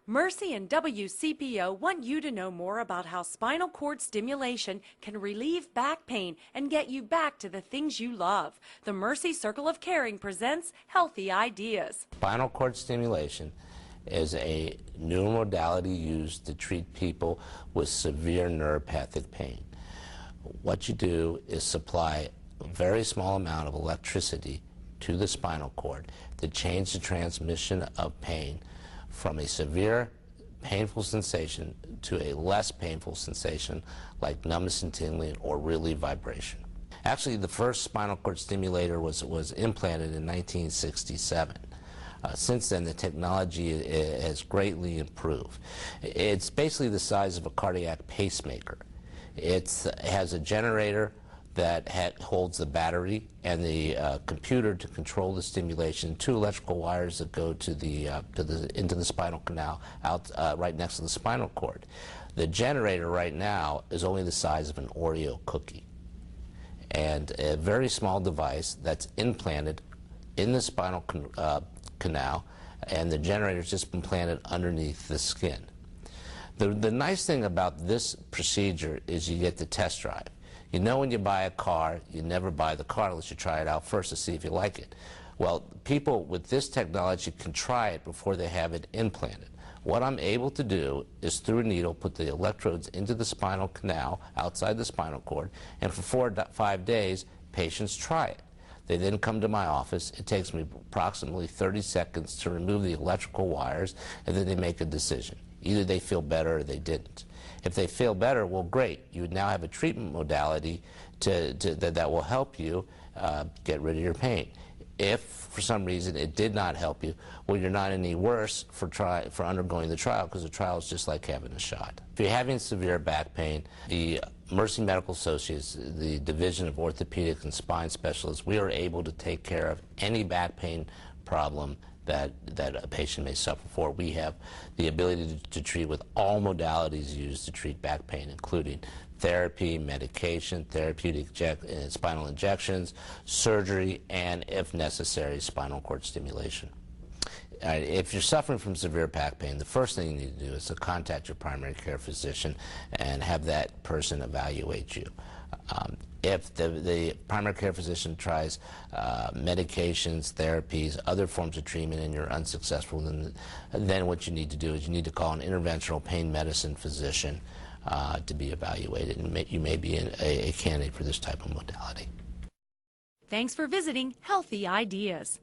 Mercy and WCPO want you to know more about how spinal cord stimulation can relieve back pain and get you back to the things you love. The Mercy Circle of Caring presents Healthy Ideas. Spinal cord stimulation is a new modality used to treat people with severe neuropathic pain. What you do is supply a very small amount of electricity to the spinal cord to change the transmission of pain from a severe painful sensation to a less painful sensation like numbness and tingling or relief vibration. Actually, the first spinal cord stimulator was implanted in 1967. Since then, the technology has greatly improved. It's basically the size of a cardiac pacemaker. It has a generator that holds the battery and the computer to control the stimulation, two electrical wires that go to into the spinal canal out right next to the spinal cord. The generator right now is only the size of an Oreo cookie, and a very small device that's implanted in the spinal canal, and the generator has just been planted underneath the skin. The nice thing about this procedure is you get the test drive. You know, when you buy a car, you never buy the car unless you try it out first to see if you like it. Well, people with this technology can try it before they have it implanted. What I'm able to do is, through a needle, put the electrodes into the spinal canal outside the spinal cord, and for 4 to 5 days, patients try it. They then come to my office. It takes me approximately 30 seconds to remove the electrical wires, and then they make a decision. Either they feel better or they didn't. If they feel better, well, great. You would now have a treatment modality that will help you get rid of your pain. If, for some reason, it did not help you, well, you're not any worse for undergoing the trial, because the trial is just like having a shot. If you're having severe back pain, the Mercy Medical Associates, the Division of Orthopedic and Spine Specialists, we are able to take care of any back pain problem that a patient may suffer for. We have the ability to treat with all modalities used to treat back pain, including therapy, medication, therapeutic spinal injections, surgery, and, if necessary, spinal cord stimulation. If you're suffering from severe back pain, the first thing you need to do is to contact your primary care physician and have that person evaluate you. If the primary care physician tries medications, therapies, other forms of treatment, and you're unsuccessful, then what you need to do is you need to call an interventional pain medicine physician to be evaluated, and you may be a candidate for this type of modality. Thanks for visiting Healthy Ideas.